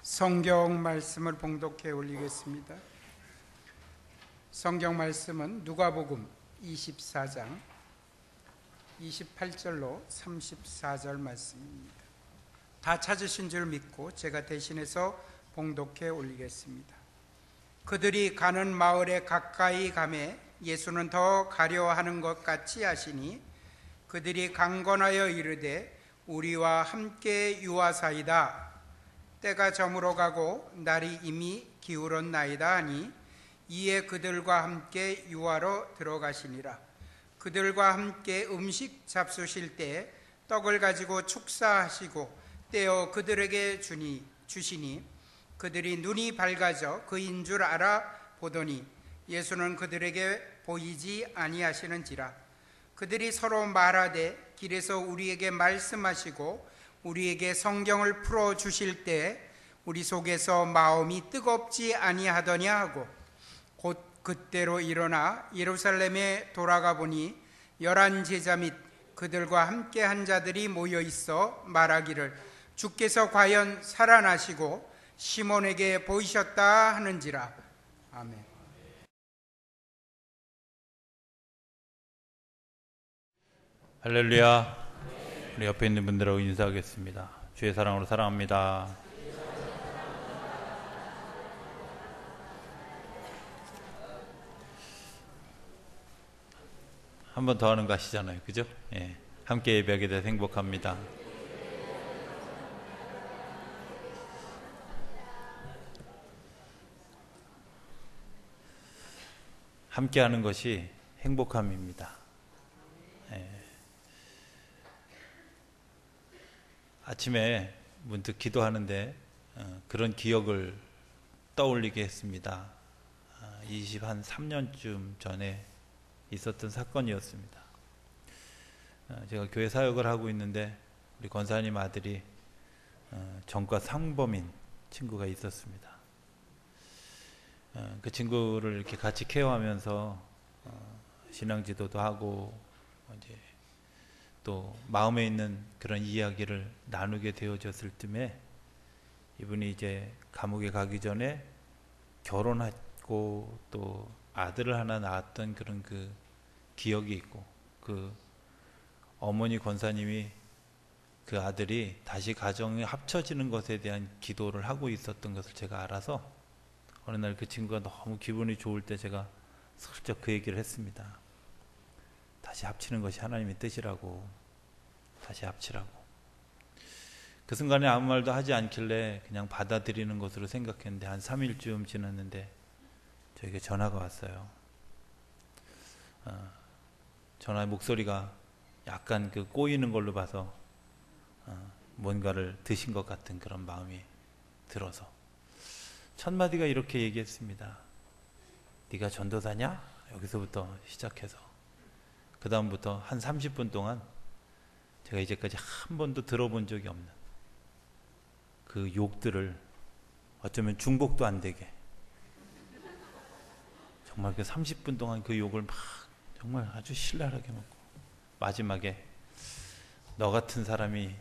성경 말씀을 봉독해 올리겠습니다. 성경 말씀은 누가복음 24장 28절로 34절 말씀입니다. 다 찾으신 줄 믿고 제가 대신해서 봉독해 올리겠습니다. 그들이 가는 마을에 가까이 가매 예수는 더 가려 하는 것 같이 하시니 그들이 강건하여 이르되 우리와 함께 유하사이다. 때가 저물어 가고 날이 이미 기울었나이다 하니 이에 그들과 함께 유하로 들어가시니라. 그들과 함께 음식 잡수실 때 떡을 가지고 축사하시고 떼어 그들에게 주시니 그들이 눈이 밝아져 그인 줄 알아 보더니 예수는 그들에게 보이지 아니하시는지라. 그들이 서로 말하되 길에서 우리에게 말씀하시고 우리에게 성경을 풀어 주실 때 우리 속에서 마음이 뜨겁지 아니하더냐 하고 곧 그때로 일어나 예루살렘에 돌아가 보니 11 제자 및 그들과 함께 한 자들이 모여 있어 말하기를 주께서 과연 살아나시고 시몬에게 보이셨다 하는지라. 아멘. 할렐루야. 우리 옆에 있는 분들하고 인사하겠습니다. 주의 사랑으로 사랑합니다. 한 번 더 하는 거 아시잖아요, 그죠? 예. 함께 예배하게 돼서 행복합니다. 함께 하는 것이 행복함입니다. 예. 아침에 문득 기도하는데 그런 기억을 떠올리게 했습니다. 23년쯤 전에 있었던 사건이었습니다. 제가 교회 사역을 하고 있는데 우리 권사님 아들이 전과 상범인 친구가 있었습니다. 그 친구를 이렇게 같이 케어하면서 신앙지도도 하고 이제 또 마음에 있는 그런 이야기를 나누게 되어졌을 쯤에 이분이 이제 감옥에 가기 전에 결혼하고 또 아들을 하나 낳았던 그런 그 기억이 있고 그 어머니 권사님이 그 아들이 다시 가정이 합쳐지는 것에 대한 기도를 하고 있었던 것을 제가 알아서 어느 날 그 친구가 너무 기분이 좋을 때 제가 슬쩍 그 얘기를 했습니다. 다시 합치는 것이 하나님의 뜻이라고, 다시 합치라고. 그 순간에 아무 말도 하지 않길래 그냥 받아들이는 것으로 생각했는데 한 3일쯤 지났는데 저에게 전화가 왔어요. 전화 목소리가 약간 그 꼬이는 걸로 봐서 뭔가를 드신 것 같은 그런 마음이 들어서 첫 마디가 이렇게 얘기했습니다. 네가 전도사냐? 여기서부터 시작해서 그 다음부터 한 30분 동안 제가 이제까지 한 번도 들어본 적이 없는 그 욕들을 어쩌면 중복도 안 되게 정말 그 30분 동안 그 욕을 막 정말 아주 신랄하게 먹고 마지막에 너 같은 사람이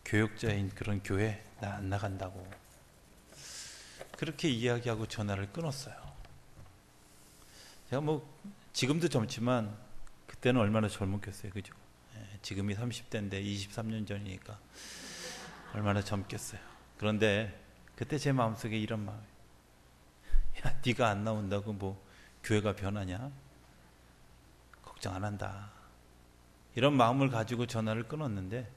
교역자인 그런 교회 나 안 나간다고 그렇게 이야기하고 전화를 끊었어요. 제가 뭐 지금도 젊지만 그때는 얼마나 젊었겠어요, 그죠? 지금이 30대인데 23년 전이니까 얼마나 젊겠어요. 그런데 그때 제 마음속에 이런 마음이 야, 네가 안 나온다고 뭐 교회가 변하냐? 걱정 안 한다. 이런 마음을 가지고 전화를 끊었는데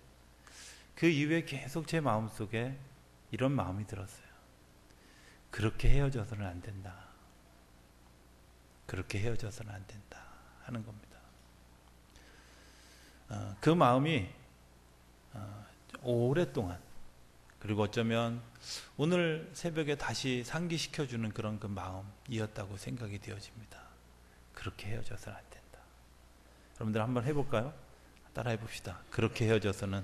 그 이후에 계속 제 마음속에 이런 마음이 들었어요. 그렇게 헤어져서는 안 된다. 그렇게 헤어져서는 안 된다 하는 겁니다. 그 마음이 오랫동안 그리고 어쩌면 오늘 새벽에 다시 상기시켜주는 그런 그 마음이었다고 생각이 되어집니다. 그렇게 헤어져서는 안 된다. 여러분들 한번 해볼까요? 따라 해봅시다. 그렇게 헤어져서는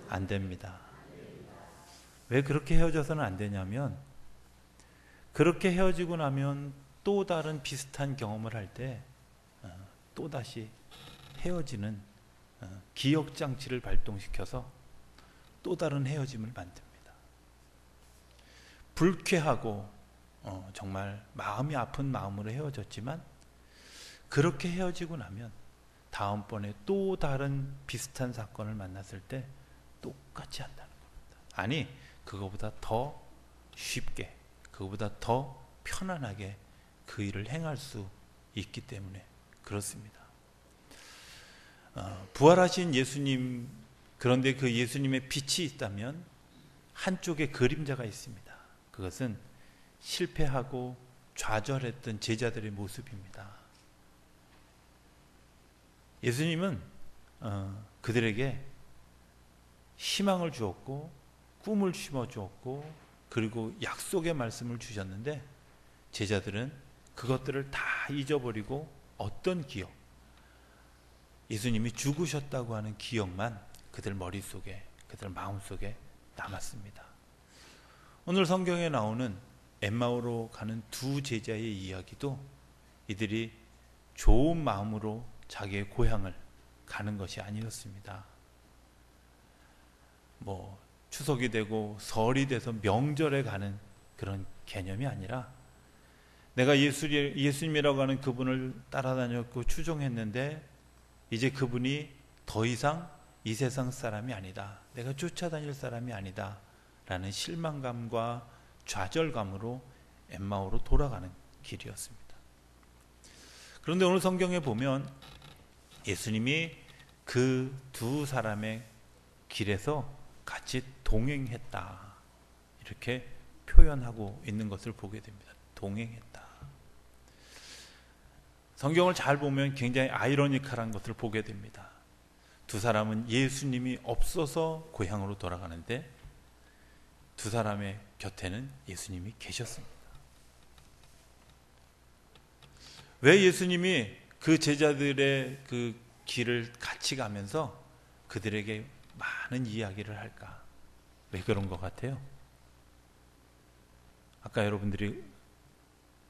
안 됩니다. 왜 그렇게 헤어져서는 안 되냐면 그렇게 헤어지고 나면 또 다른 비슷한 경험을 할 때 또다시 헤어지는 기억장치를 발동시켜서 또 다른 헤어짐을 만듭니다. 불쾌하고 정말 마음이 아픈 마음으로 헤어졌지만 그렇게 헤어지고 나면 다음번에 또 다른 비슷한 사건을 만났을 때 똑같이 한다는 겁니다. 아니, 그거보다 더 쉽게, 그거보다 더 편안하게 그 일을 행할 수 있기 때문에 그렇습니다. 부활하신 예수님, 그런데 그 예수님의 빛이 있다면 한쪽에 그림자가 있습니다. 그것은 실패하고 좌절했던 제자들의 모습입니다. 예수님은 그들에게 희망을 주었고 꿈을 심어 주었고 그리고 약속의 말씀을 주셨는데 제자들은 그것들을 다 잊어버리고 어떤 기억, 예수님이 죽으셨다고 하는 기억만 그들 머릿속에, 그들 마음속에 남았습니다. 오늘 성경에 나오는 엠마오로 가는 두 제자의 이야기도 이들이 좋은 마음으로 자기의 고향을 가는 것이 아니었습니다. 추석이 되고 설이 돼서 명절에 가는 그런 개념이 아니라 내가 예수님이라고 하는 그분을 따라다녔고 추종했는데 이제 그분이 더 이상 이 세상 사람이 아니다. 내가 쫓아다닐 사람이 아니다. 라는 실망감과 좌절감으로 엠마오로 돌아가는 길이었습니다. 그런데 오늘 성경에 보면 예수님이 그 두 사람의 길에서 같이 동행했다. 이렇게 표현하고 있는 것을 보게 됩니다. 동행했다. 성경을 잘 보면 굉장히 아이러니컬한 것을 보게 됩니다. 두 사람은 예수님이 없어서 고향으로 돌아가는데 두 사람의 곁에는 예수님이 계셨습니다. 왜 예수님이 그 제자들의 그 길을 같이 가면서 그들에게 많은 이야기를 할까? 왜 그런 것 같아요? 아까 여러분들이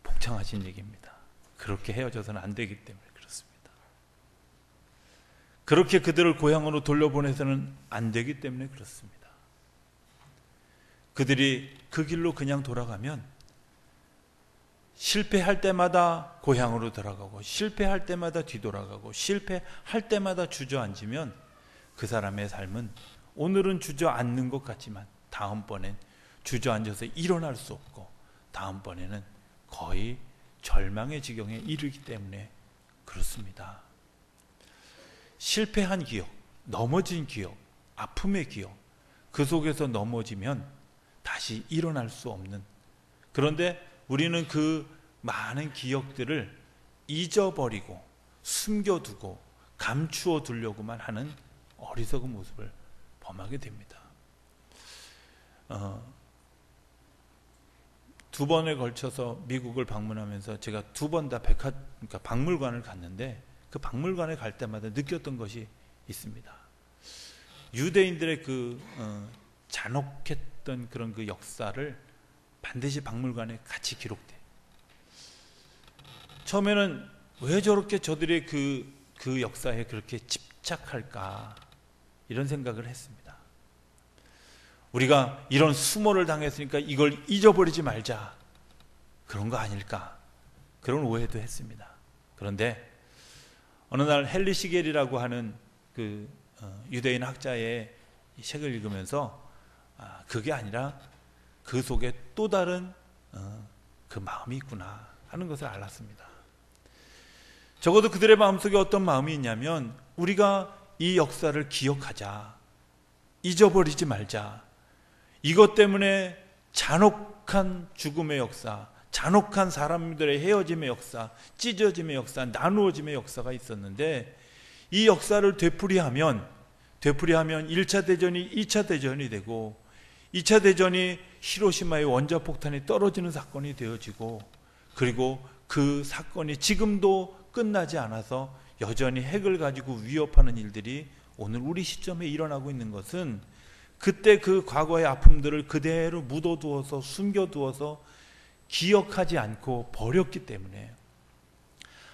복창하신 얘기입니다. 그렇게 헤어져서는 안 되기 때문에 그렇습니다. 그렇게 그들을 고향으로 돌려보내서는 안 되기 때문에 그렇습니다. 그들이 그 길로 그냥 돌아가면 실패할 때마다 고향으로 돌아가고 실패할 때마다 뒤돌아가고 실패할 때마다 주저앉으면 그 사람의 삶은 오늘은 주저앉는 것 같지만 다음번엔 주저앉아서 일어날 수 없고 다음번에는 거의 절망의 지경에 이르기 때문에 그렇습니다. 실패한 기억, 넘어진 기억, 아픔의 기억, 그 속에서 넘어지면 다시 일어날 수 없는, 그런데 우리는 그 많은 기억들을 잊어버리고 숨겨두고 감추어 두려고만 하는 어리석은 모습을 범하게 됩니다. 두 번에 걸쳐서 미국을 방문하면서 제가 두 번 다 그러니까 박물관을 갔는데 그 박물관에 갈 때마다 느꼈던 것이 있습니다. 유대인들의 그 잔혹했던 그런 그 역사를 반드시 박물관에 같이 기록돼. 처음에는 왜 저렇게 저들의 그 역사에 그렇게 집착할까 이런 생각을 했습니다. 우리가 이런 수모를 당했으니까 이걸 잊어버리지 말자 그런 거 아닐까 그런 오해도 했습니다. 그런데 어느 날 헨리 시겔이라고 하는 그 유대인 학자의 책을 읽으면서 그게 아니라 그 속에 또 다른 그 마음이 있구나 하는 것을 알았습니다. 적어도 그들의 마음속에 어떤 마음이 있냐면 우리가 이 역사를 기억하자, 잊어버리지 말자. 이것 때문에 잔혹한 죽음의 역사, 잔혹한 사람들의 헤어짐의 역사, 찢어짐의 역사, 나누어짐의 역사가 있었는데 이 역사를 되풀이하면 1차 대전이 2차 대전이 되고 2차 대전이 히로시마의 원자폭탄이 떨어지는 사건이 되어지고 그리고 그 사건이 지금도 끝나지 않아서 여전히 핵을 가지고 위협하는 일들이 오늘 우리 시점에 일어나고 있는 것은 그때 그 과거의 아픔들을 그대로 묻어두어서 숨겨두어서 기억하지 않고 버렸기 때문에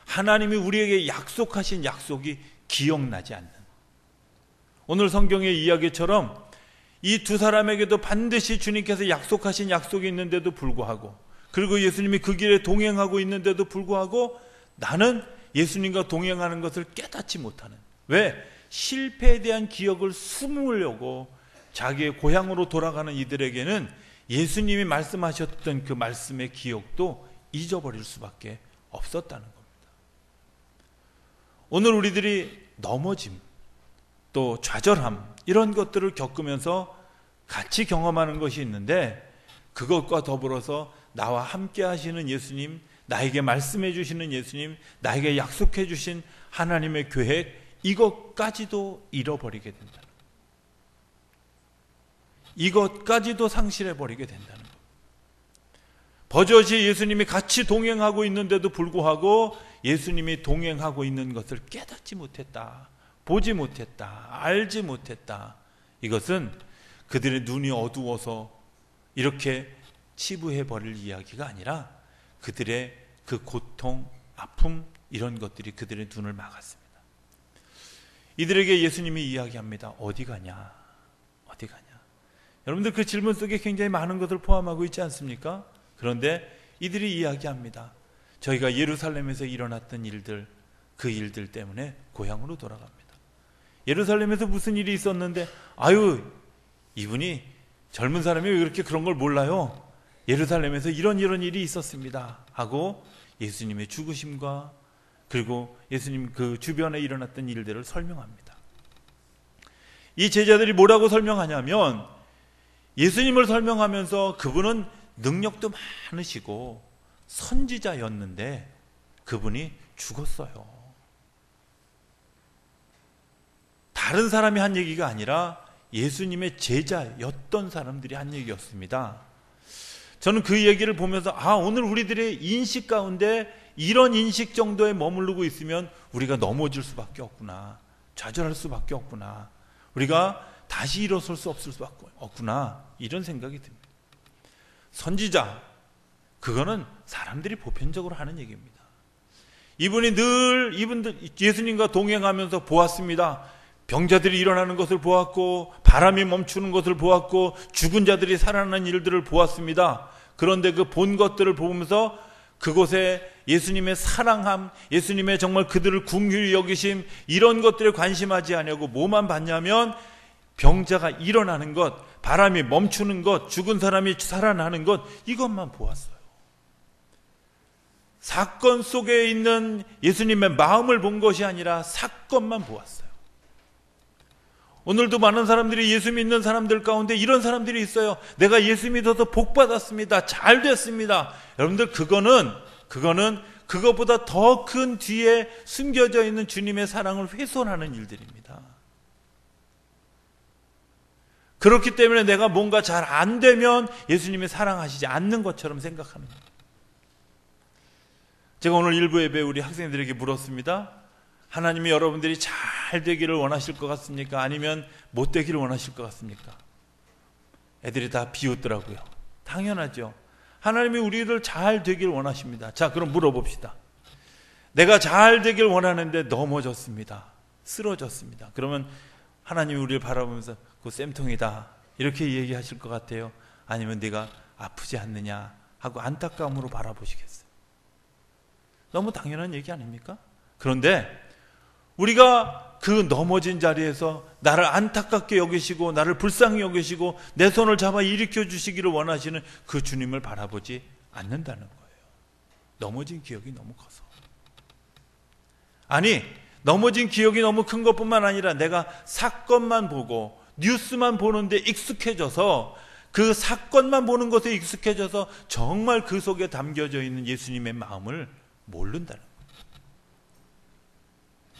하나님이 우리에게 약속하신 약속이 기억나지 않는, 오늘 성경의 이야기처럼 이 두 사람에게도 반드시 주님께서 약속하신 약속이 있는데도 불구하고, 그리고 예수님이 그 길에 동행하고 있는데도 불구하고 나는 예수님과 동행하는 것을 깨닫지 못하는, 왜? 실패에 대한 기억을 숨으려고 자기의 고향으로 돌아가는 이들에게는 예수님이 말씀하셨던 그 말씀의 기억도 잊어버릴 수밖에 없었다는 겁니다. 오늘 우리들이 넘어짐, 또 좌절함, 이런 것들을 겪으면서 같이 경험하는 것이 있는데, 그것과 더불어서 나와 함께 하시는 예수님, 나에게 말씀해 주시는 예수님, 나에게 약속해 주신 하나님의 계획, 이것까지도 잃어버리게 된다는 것, 이것까지도 상실해버리게 된다는 것. 버젓이 예수님이 같이 동행하고 있는데도 불구하고 예수님이 동행하고 있는 것을 깨닫지 못했다, 보지 못했다, 알지 못했다. 이것은 그들의 눈이 어두워서 이렇게 치부해버릴 이야기가 아니라 그들의 그 고통, 아픔, 이런 것들이 그들의 눈을 막았습니다. 이들에게 예수님이 이야기합니다. 어디 가냐? 어디 가냐? 여러분들 그 질문 속에 굉장히 많은 것을 포함하고 있지 않습니까? 그런데 이들이 이야기합니다. 저희가 예루살렘에서 일어났던 일들, 그 일들 때문에 고향으로 돌아갑니다. 예루살렘에서 무슨 일이 있었는데, 아유, 이분이 젊은 사람이 왜 그렇게 그런 걸 몰라요? 예루살렘에서 이런 일이 있었습니다 하고 예수님의 죽으심과 그리고 예수님 그 주변에 일어났던 일들을 설명합니다. 이 제자들이 뭐라고 설명하냐면, 예수님을 설명하면서 그분은 능력도 많으시고 선지자였는데 그분이 죽었어요. 다른 사람이 한 얘기가 아니라 예수님의 제자였던 사람들이 한 얘기였습니다. 저는 그 얘기를 보면서 오늘 우리들의 인식 가운데 이런 인식 정도에 머무르고 있으면 우리가 넘어질 수밖에 없구나, 좌절할 수밖에 없구나, 우리가 다시 일어설 수 없을 수밖에 없구나, 이런 생각이 듭니다. 선지자, 그거는 사람들이 보편적으로 하는 얘기입니다. 이분이 늘 예수님과 동행하면서 보았습니다. 병자들이 일어나는 것을 보았고, 바람이 멈추는 것을 보았고, 죽은 자들이 살아나는 일들을 보았습니다. 그런데 그 본 것들을 보면서 그곳에 예수님의 사랑함, 예수님의 정말 그들을 긍휼히 여기심, 이런 것들에 관심하지 않냐고 뭐만 봤냐면 병자가 일어나는 것, 바람이 멈추는 것, 죽은 사람이 살아나는 것, 이것만 보았어요. 사건 속에 있는 예수님의 마음을 본 것이 아니라 사건만 보았어요. 오늘도 많은 사람들이 예수 믿는 사람들 가운데 이런 사람들이 있어요. 내가 예수 믿어서 복 받았습니다, 잘 됐습니다. 여러분들, 그거는 그것보다 더 큰 뒤에 숨겨져 있는 주님의 사랑을 훼손하는 일들입니다. 그렇기 때문에 내가 뭔가 잘 안 되면 예수님이 사랑하시지 않는 것처럼 생각하는 거예요. 제가 오늘 일부 예배 우리 학생들에게 물었습니다. 하나님이 여러분들이 잘 되기를 원하실 것 같습니까? 아니면 못 되기를 원하실 것 같습니까? 애들이 다 비웃더라고요. 당연하죠. 하나님이 우리를 잘 되기를 원하십니다. 자, 그럼 물어봅시다. 내가 잘 되기를 원하는데 넘어졌습니다, 쓰러졌습니다. 그러면 하나님이 우리를 바라보면서 그 쌤통이다, 이렇게 얘기하실 것 같아요? 아니면 네가 아프지 않느냐 하고 안타까움으로 바라보시겠어요? 너무 당연한 얘기 아닙니까? 그런데 우리가 그 넘어진 자리에서 나를 안타깝게 여기시고 나를 불쌍히 여기시고 내 손을 잡아 일으켜 주시기를 원하시는 그 주님을 바라보지 않는다는 거예요. 넘어진 기억이 너무 커서. 아니, 넘어진 기억이 너무 큰 것뿐만 아니라 내가 사건만 보고 뉴스만 보는데 익숙해져서, 그 사건만 보는 것에 익숙해져서 정말 그 속에 담겨져 있는 예수님의 마음을 모른다는 거예요.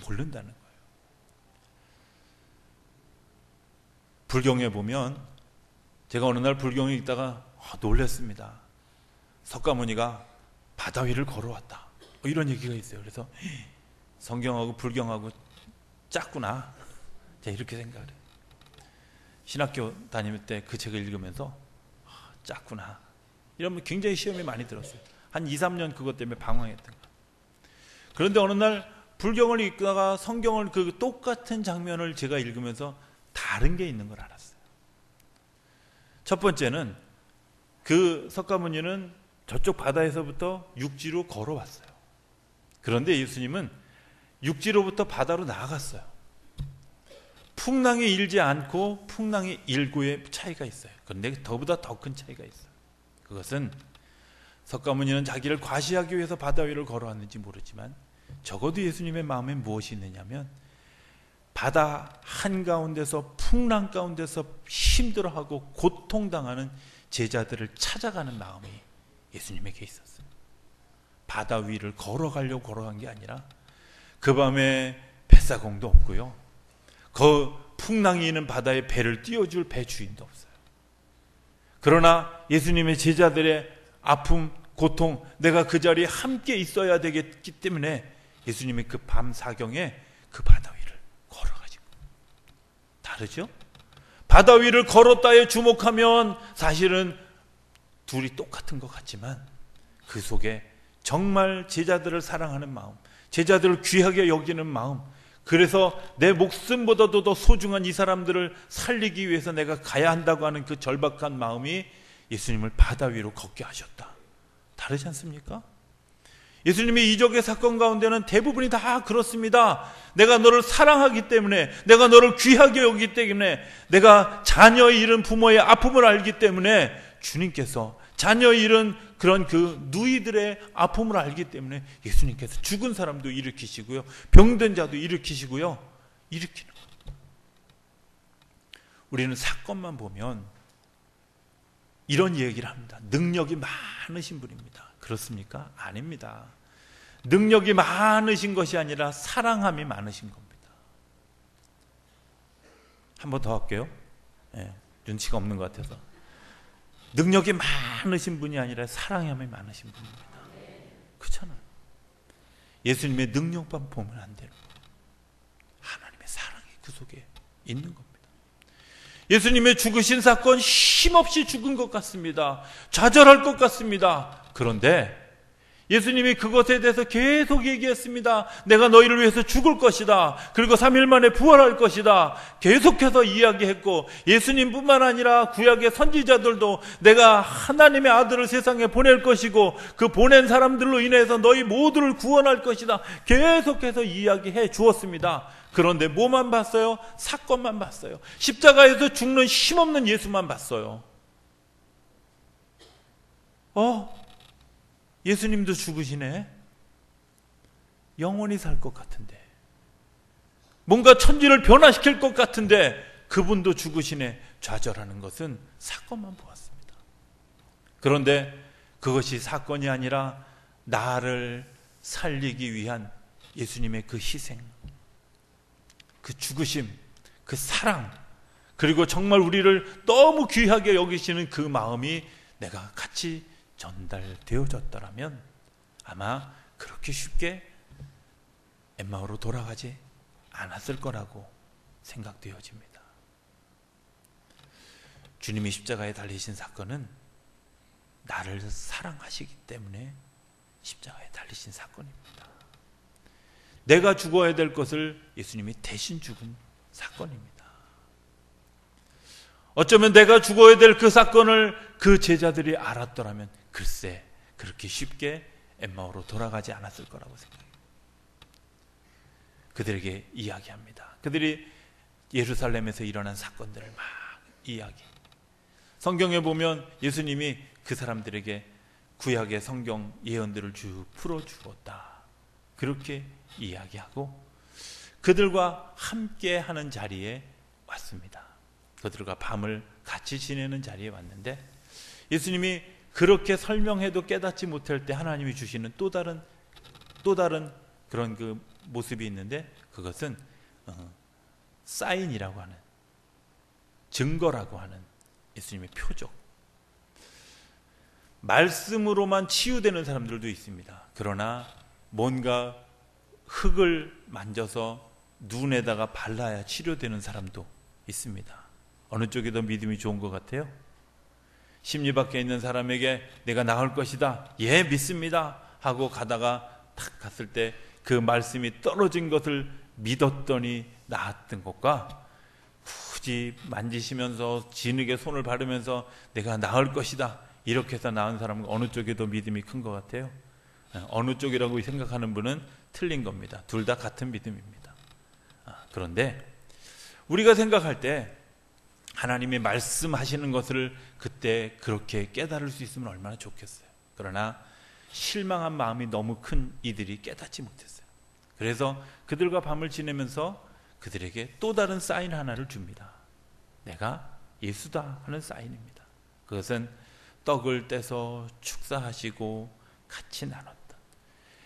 모른다는 거예요. 불경에 보면, 제가 어느 날 불경에 있다가 놀랐습니다. 석가모니가 바다 위를 걸어왔다, 이런 얘기가 있어요. 그래서 성경하고 불경하고 짰구나, 제가 이렇게 생각을 해요. 신학교 다닐 때 그 책을 읽으면서 짰구나, 이러면 굉장히 시험이 많이 들었어요. 한 2, 3년 그것 때문에 방황했던 거예요. 그런데 어느 날 불경을 읽다가 성경을 그 똑같은 장면을 제가 읽으면서 다른 게 있는 걸 알았어요. 첫 번째는 그 석가모니는 저쪽 바다에서부터 육지로 걸어왔어요. 그런데 예수님은 육지로부터 바다로 나아갔어요. 풍랑이 일지 않고 풍랑이 일고의 차이가 있어요. 그런데 더보다 더 큰 차이가 있어요. 그것은 석가모니는 자기를 과시하기 위해서 바다 위를 걸어왔는지 모르지만 적어도 예수님의 마음에 무엇이 있느냐면 바다 한가운데서 풍랑 가운데서 힘들어하고 고통당하는 제자들을 찾아가는 마음이 예수님에게 있었어요. 바다 위를 걸어가려고 걸어간 게 아니라 그 밤에 뱃사공도 없고요, 그 풍랑이 있는 바다에 배를 띄워줄 배 주인도 없어요. 그러나 예수님의 제자들의 아픔, 고통, 내가 그 자리에 함께 있어야 되겠기 때문에 예수님이 그 밤 사경에 그 바다 위를 걸어가지고, 다르죠? 바다 위를 걸었다에 주목하면 사실은 둘이 똑같은 것 같지만 그 속에 정말 제자들을 사랑하는 마음, 제자들을 귀하게 여기는 마음, 그래서 내 목숨보다도 더 소중한 이 사람들을 살리기 위해서 내가 가야 한다고 하는 그 절박한 마음이 예수님을 바다 위로 걷게 하셨다. 다르지 않습니까? 예수님의 이적의 사건 가운데는 대부분이 다 그렇습니다. 내가 너를 사랑하기 때문에, 내가 너를 귀하게 여기기 때문에, 내가 자녀 잃은 부모의 아픔을 알기 때문에 주님께서 자녀 잃은 그런 그 누이들의 아픔을 알기 때문에 예수님께서 죽은 사람도 일으키시고요, 병든 자도 일으키시고요, 일으키는 거예요. 우리는 사건만 보면 이런 얘기를 합니다. 능력이 많으신 분입니다. 그렇습니까? 아닙니다. 능력이 많으신 것이 아니라 사랑함이 많으신 겁니다. 한 번 더 할게요. 눈치가 없는 것 같아서. 능력이 많으신 분이 아니라 사랑함이 많으신 분입니다. 그렇잖아요. 예수님의 능력만 보면 안 되는 거예요. 하나님의 사랑이 그 속에 있는 겁니다. 예수님의 죽으신 사건, 힘없이 죽은 것 같습니다. 좌절할 것 같습니다. 그런데 예수님이 그것에 대해서 계속 얘기했습니다. 내가 너희를 위해서 죽을 것이다. 그리고 3일 만에 부활할 것이다. 계속해서 이야기했고, 예수님뿐만 아니라 구약의 선지자들도 내가 하나님의 아들을 세상에 보낼 것이고 그 보낸 사람들로 인해서 너희 모두를 구원할 것이다. 계속해서 이야기해 주었습니다. 그런데 뭐만 봤어요? 사건만 봤어요. 십자가에서 죽는 힘없는 예수만 봤어요. 예수님도 죽으시네. 영원히 살 것 같은데, 뭔가 천지를 변화시킬 것 같은데 그분도 죽으시네. 좌절하는 것은 사건만 보았습니다. 그런데 그것이 사건이 아니라 나를 살리기 위한 예수님의 그 희생, 그 죽으심, 그 사랑, 그리고 정말 우리를 너무 귀하게 여기시는 그 마음이 내가 같이 전달되어졌더라면 아마 그렇게 쉽게 엠마오로 돌아가지 않았을 거라고 생각되어집니다. 주님이 십자가에 달리신 사건은 나를 사랑하시기 때문에 십자가에 달리신 사건입니다. 내가 죽어야 될 것을 예수님이 대신 죽은 사건입니다. 어쩌면 내가 죽어야 될 그 사건을 그 제자들이 알았더라면 글쎄 그렇게 쉽게 엠마오로 돌아가지 않았을 거라고 생각해요. 그들에게 이야기합니다. 그들이 예루살렘에서 일어난 사건들을 막 이야기. 성경에 보면 예수님이 그 사람들에게 구약의 성경 예언들을 쭉 풀어주었다. 그렇게 이야기하고 그들과 함께 하는 자리에 왔습니다. 그들과 밤을 같이 지내는 자리에 왔는데 예수님이 그렇게 설명해도 깨닫지 못할 때 하나님이 주시는 또 다른 그런 그 모습이 있는데 그것은 사인이라고 하는, 증거라고 하는 예수님의 표적. 말씀으로만 치유되는 사람들도 있습니다. 그러나 뭔가 흙을 만져서 눈에다가 발라야 치료되는 사람도 있습니다. 어느 쪽이 더 믿음이 좋은 것 같아요? 심리 밖에 있는 사람에게 내가 나을 것이다, 예 믿습니다 하고 가다가 탁 갔을 때 그 말씀이 떨어진 것을 믿었더니 나았던 것과 굳이 만지시면서 진흙에 손을 바르면서 내가 나을 것이다 이렇게 해서 나은 사람은 어느 쪽이 더 믿음이 큰 것 같아요? 어느 쪽이라고 생각하는 분은 틀린 겁니다. 둘 다 같은 믿음입니다. 그런데 우리가 생각할 때 하나님이 말씀하시는 것을 그때 그렇게 깨달을 수 있으면 얼마나 좋겠어요. 그러나 실망한 마음이 너무 큰 이들이 깨닫지 못했어요. 그래서 그들과 밤을 지내면서 그들에게 또 다른 사인 하나를 줍니다. 내가 예수다 하는 사인입니다. 그것은 떡을 떼서 축사하시고 같이 나눴다.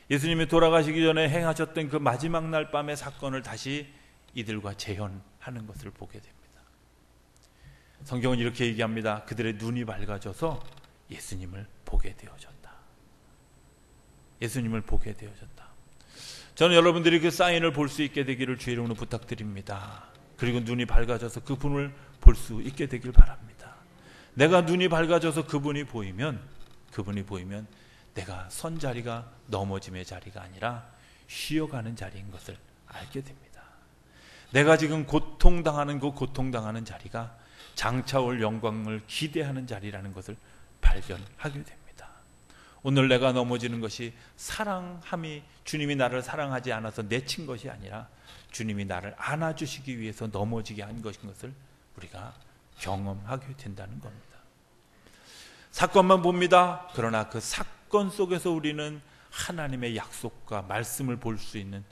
예수님이 돌아가시기 전에 행하셨던 그 마지막 날 밤의 사건을 다시 이들과 재현하는 것을 보게 됩니다. 성경은 이렇게 얘기합니다. 그들의 눈이 밝아져서 예수님을 보게 되어졌다. 예수님을 보게 되어졌다. 저는 여러분들이 그 사인을 볼 수 있게 되기를 주의 이름으로 부탁드립니다. 그리고 눈이 밝아져서 그분을 볼 수 있게 되길 바랍니다. 내가 눈이 밝아져서 그분이 보이면 내가 선 자리가 넘어짐의 자리가 아니라 쉬어가는 자리인 것을 알게 됩니다. 내가 지금 고통당하는 그 고통당하는 자리가 장차 올 영광을 기대하는 자리라는 것을 발견하게 됩니다. 오늘 내가 넘어지는 것이 사랑함이 주님이 나를 사랑하지 않아서 내친 것이 아니라 주님이 나를 안아주시기 위해서 넘어지게 한 것인 것을 우리가 경험하게 된다는 겁니다. 사건만 봅니다. 그러나 그 사건 속에서 우리는 하나님의 약속과 말씀을 볼 수 있는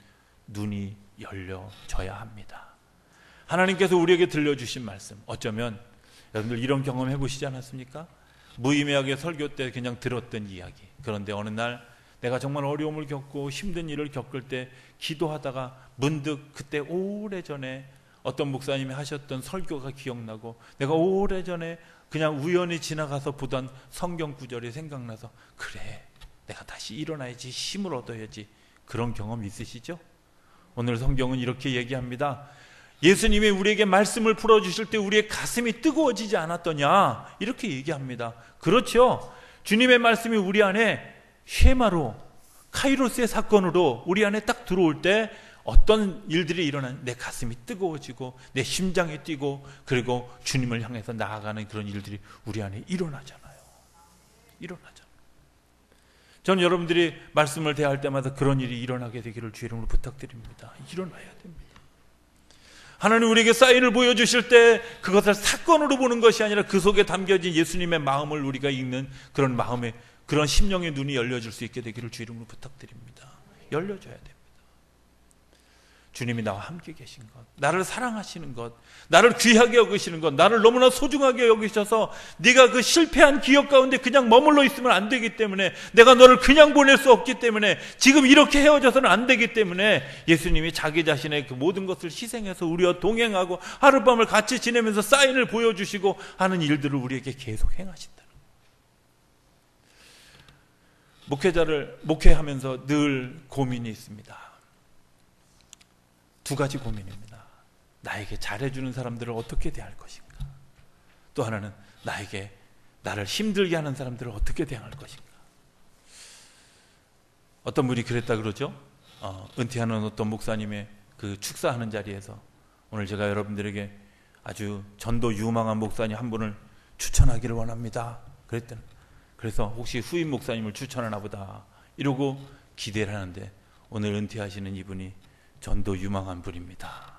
눈이 열려져야 합니다. 하나님께서 우리에게 들려주신 말씀, 어쩌면 여러분들 이런 경험 해보시지 않았습니까? 무의미하게 설교 때 그냥 들었던 이야기. 그런데 어느 날 내가 정말 어려움을 겪고 힘든 일을 겪을 때 기도하다가 문득 그때 오래전에 어떤 목사님이 하셨던 설교가 기억나고 내가 오래전에 그냥 우연히 지나가서 보던 성경 구절이 생각나서 그래, 내가 다시 일어나야지, 힘을 얻어야지. 그런 경험 있으시죠? 오늘 성경은 이렇게 얘기합니다. 예수님이 우리에게 말씀을 풀어주실 때 우리의 가슴이 뜨거워지지 않았더냐, 이렇게 얘기합니다. 그렇죠. 주님의 말씀이 우리 안에 쉐마로, 카이로스의 사건으로 우리 안에 딱 들어올 때 어떤 일들이 일어나는, 내 가슴이 뜨거워지고 내 심장이 뛰고 그리고 주님을 향해서 나아가는 그런 일들이 우리 안에 일어나잖아요. 저는 여러분들이 말씀을 대할 때마다 그런 일이 일어나게 되기를 주의 이름으로 부탁드립니다. 일어나야 됩니다. 하나님 우리에게 사인을 보여주실 때 그것을 사건으로 보는 것이 아니라 그 속에 담겨진 예수님의 마음을 우리가 읽는 그런 마음의, 그런 심령의 눈이 열려질 수 있게 되기를 주의 이름으로 부탁드립니다. 열려져야 됩니다. 주님이 나와 함께 계신 것, 나를 사랑하시는 것, 나를 귀하게 여기시는 것, 나를 너무나 소중하게 여기셔서 네가 그 실패한 기억 가운데 그냥 머물러 있으면 안 되기 때문에, 내가 너를 그냥 보낼 수 없기 때문에, 지금 이렇게 헤어져서는 안 되기 때문에 예수님이 자기 자신의 그 모든 것을 희생해서 우리와 동행하고 하룻밤을 같이 지내면서 사인을 보여주시고 하는 일들을 우리에게 계속 행하신다. 목회하면서 늘 고민이 있습니다. 두 가지 고민입니다. 나에게 잘해주는 사람들을 어떻게 대할 것인가? 또 하나는 나를 힘들게 하는 사람들을 어떻게 대할 것인가? 어떤 분이 그랬다 그러죠? 은퇴하는 어떤 목사님의 그 축사하는 자리에서 오늘 제가 여러분들에게 아주 전도 유망한 목사님 한 분을 추천하기를 원합니다. 그래서 혹시 후임 목사님을 추천하나 보다 이러고 기대를 하는데 오늘 은퇴하시는 이분이 전도 유망한 분입니다.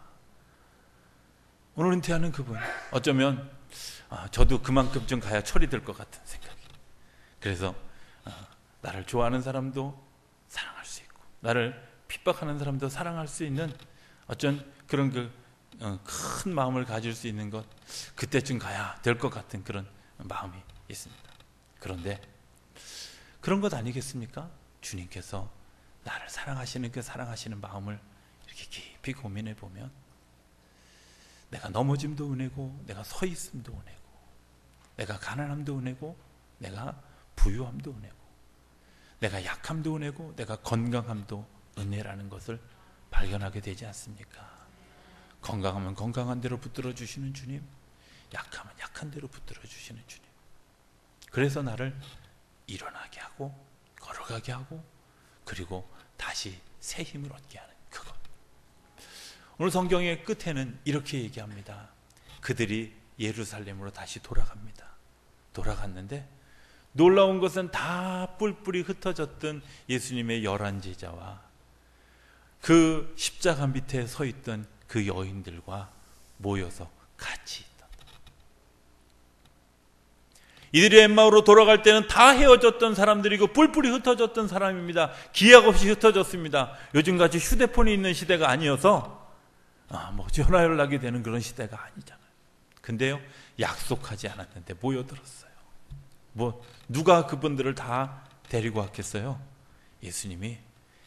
오늘 은퇴하는 그분, 어쩌면 저도 그만큼 좀 가야 처리될 것 같은 생각이. 그래서 나를 좋아하는 사람도 사랑할 수 있고 나를 핍박하는 사람도 사랑할 수 있는 어쩐 그런 큰 마음을 가질 수 있는 것, 그때쯤 가야 될 것 같은 그런 마음이 있습니다. 그런데 그런 것 아니겠습니까? 주님께서 나를 사랑하시는 그 사랑하시는 마음을 이렇게 깊이 고민해 보면 내가 넘어짐도 은혜고, 내가 서 있음도 은혜고, 내가 가난함도 은혜고, 내가 부유함도 은혜고, 내가 약함도 은혜고, 내가 건강함도 은혜라는 것을 발견하게 되지 않습니까? 건강하면 건강한 대로 붙들어 주시는 주님, 약하면 약한 대로 붙들어 주시는 주님. 그래서 나를 일어나게 하고 걸어가게 하고 그리고 다시 새 힘을 얻게 하는 그것. 오늘 성경의 끝에는 이렇게 얘기합니다. 그들이 예루살렘으로 다시 돌아갑니다. 돌아갔는데 놀라운 것은 다 뿔뿔이 흩어졌던 예수님의 11제자와 그 십자가 밑에 서 있던 그 여인들과 모여서 같이 있다. 이들이 엠마오로 돌아갈 때는 다 헤어졌던 사람들이고 뿔뿔이 흩어졌던 사람입니다. 기약 없이 흩어졌습니다. 요즘같이 휴대폰이 있는 시대가 아니어서 전화 연락이 되는 그런 시대가 아니잖아요. 근데요, 약속하지 않았는데 모여들었어요. 누가 그분들을 다 데리고 왔겠어요? 예수님이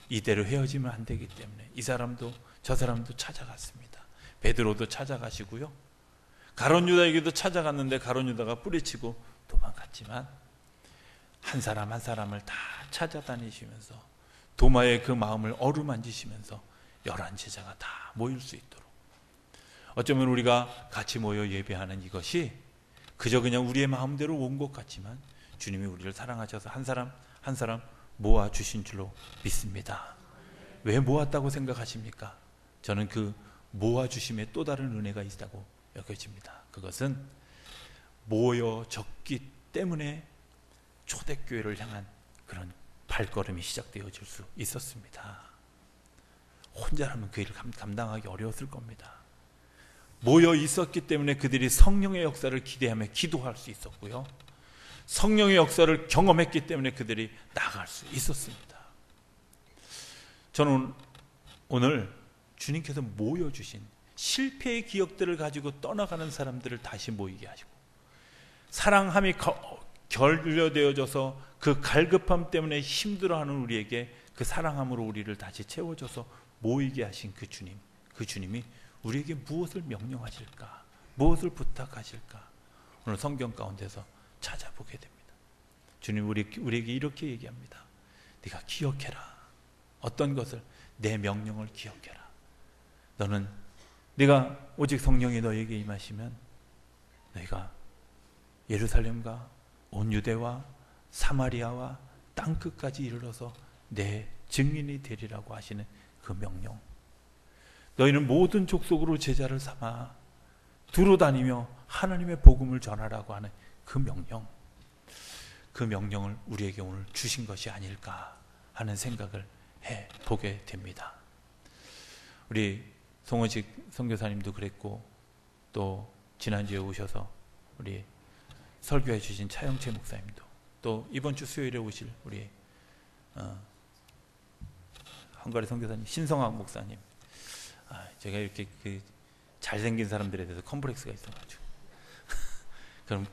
이대로 헤어지면 안 되기 때문에 이 사람도 저 사람도 찾아갔습니다. 베드로도 찾아가시고요, 가룟 유다에게도 찾아갔는데 가룟 유다가 뿌리치고 도망갔지만 한 사람 한 사람을 다 찾아다니시면서 도마의 그 마음을 어루만지시면서 11제자가 다 모일 수 있도록, 어쩌면 우리가 같이 모여 예배하는 이것이 그저 그냥 우리의 마음대로 온 것 같지만 주님이 우리를 사랑하셔서 한 사람 한 사람 모아주신 줄로 믿습니다. 왜 모았다고 생각하십니까? 저는 그 모아주심에 또 다른 은혜가 있다고 여겨집니다. 그것은 모여졌기 때문에 초대교회를 향한 그런 발걸음이 시작되어질 수 있었습니다. 혼자라면 그 일을 감당하기 어려웠을 겁니다. 모여 있었기 때문에 그들이 성령의 역사를 기대하며 기도할 수 있었고요, 성령의 역사를 경험했기 때문에 그들이 나아갈 수 있었습니다. 저는 오늘 주님께서 모여주신 실패의 기억들을 가지고 떠나가는 사람들을 다시 모이게 하시고, 사랑함이 결여되어져서 그 갈급함 때문에 힘들어하는 우리에게 그 사랑함으로 우리를 다시 채워줘서 모이게 하신 그 주님이 우리에게 무엇을 명령하실까, 무엇을 부탁하실까, 오늘 성경 가운데서 찾아보게 됩니다. 주님 우리에게 이렇게 얘기합니다. 네가 기억해라. 어떤 것을? 내 명령을 기억해라. 네가 오직 성령이 너에게 임하시면 너희가 예루살렘과 온 유대와 사마리아와 땅끝까지 이르러서 내 증인이 되리라고 하시는 그 명령, 너희는 모든 족속으로 제자를 삼아 두루 다니며 하나님의 복음을 전하라고 하는 그 명령을 우리에게 오늘 주신 것이 아닐까 하는 생각을 해보게 됩니다. 우리 송원식 선교사님도 그랬고, 또 지난주에 오셔서 우리 설교해 주신 차영채 목사님도, 또 이번 주 수요일에 오실 우리 한가리 선교사님 신성학 목사님, 제가 이렇게 그 잘생긴 사람들에 대해서 컴플렉스가 있어가지고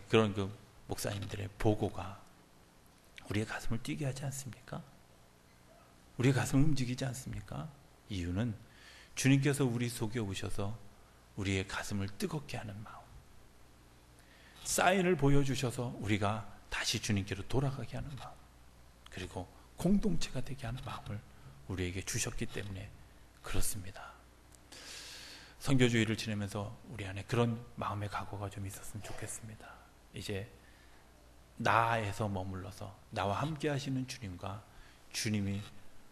그런 그 목사님들의 보고가 우리의 가슴을 뛰게 하지 않습니까? 우리의 가슴을 움직이지 않습니까? 이유는 주님께서 우리 속에 오셔서 우리의 가슴을 뜨겁게 하는 마음, 사인을 보여주셔서 우리가 다시 주님께로 돌아가게 하는 마음, 그리고 공동체가 되게 하는 마음을 우리에게 주셨기 때문에 그렇습니다. 선교주의를 지내면서 우리 안에 그런 마음의 각오가 좀 있었으면 좋겠습니다. 이제 나에서 머물러서 나와 함께 하시는 주님과 주님이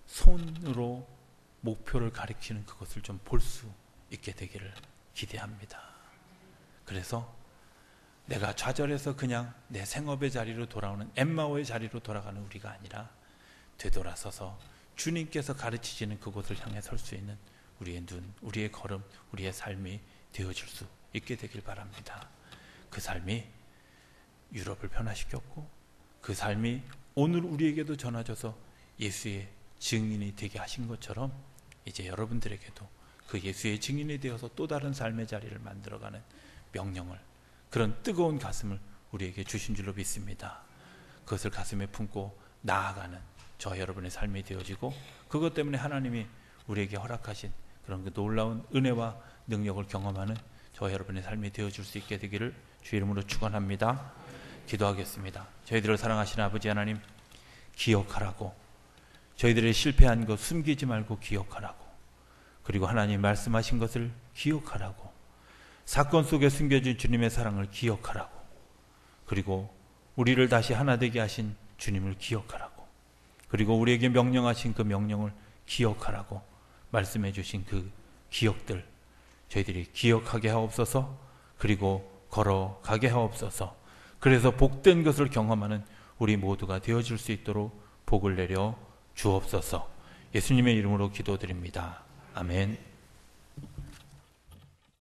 손으로 목표를 가리키는 그것을 좀 볼 수 있게 되기를 기대합니다. 그래서 내가 좌절해서 그냥 내 생업의 자리로 돌아오는 엠마오의 자리로 돌아가는 우리가 아니라 되돌아서서 주님께서 가르치시는 그곳을 향해 설 수 있는 우리의 눈, 우리의 걸음, 우리의 삶이 되어질 수 있게 되길 바랍니다. 그 삶이 유럽을 변화시켰고 그 삶이 오늘 우리에게도 전해져서 예수의 증인이 되게 하신 것처럼 이제 여러분들에게도 그 예수의 증인이 되어서 또 다른 삶의 자리를 만들어가는 명령을, 그런 뜨거운 가슴을 우리에게 주신 줄로 믿습니다. 그것을 가슴에 품고 나아가는 저 여러분의 삶이 되어지고, 그것 때문에 하나님이 우리에게 허락하신 그런 그 놀라운 은혜와 능력을 경험하는 저 여러분의 삶이 되어줄 수 있게 되기를 주의 이름으로 축원합니다. 기도하겠습니다. 저희들을 사랑하시는 아버지 하나님, 기억하라고, 저희들의 실패한 것 숨기지 말고 기억하라고, 그리고 하나님 말씀하신 것을 기억하라고, 사건 속에 숨겨진 주님의 사랑을 기억하라고, 그리고 우리를 다시 하나 되게 하신 주님을 기억하라고, 그리고 우리에게 명령하신 그 명령을 기억하라고 말씀해 주신 그 기억들 저희들이 기억하게 하옵소서. 그리고 걸어가게 하옵소서. 그래서 복된 것을 경험하는 우리 모두가 되어질 수 있도록 복을 내려 주옵소서. 예수님의 이름으로 기도드립니다. 아멘.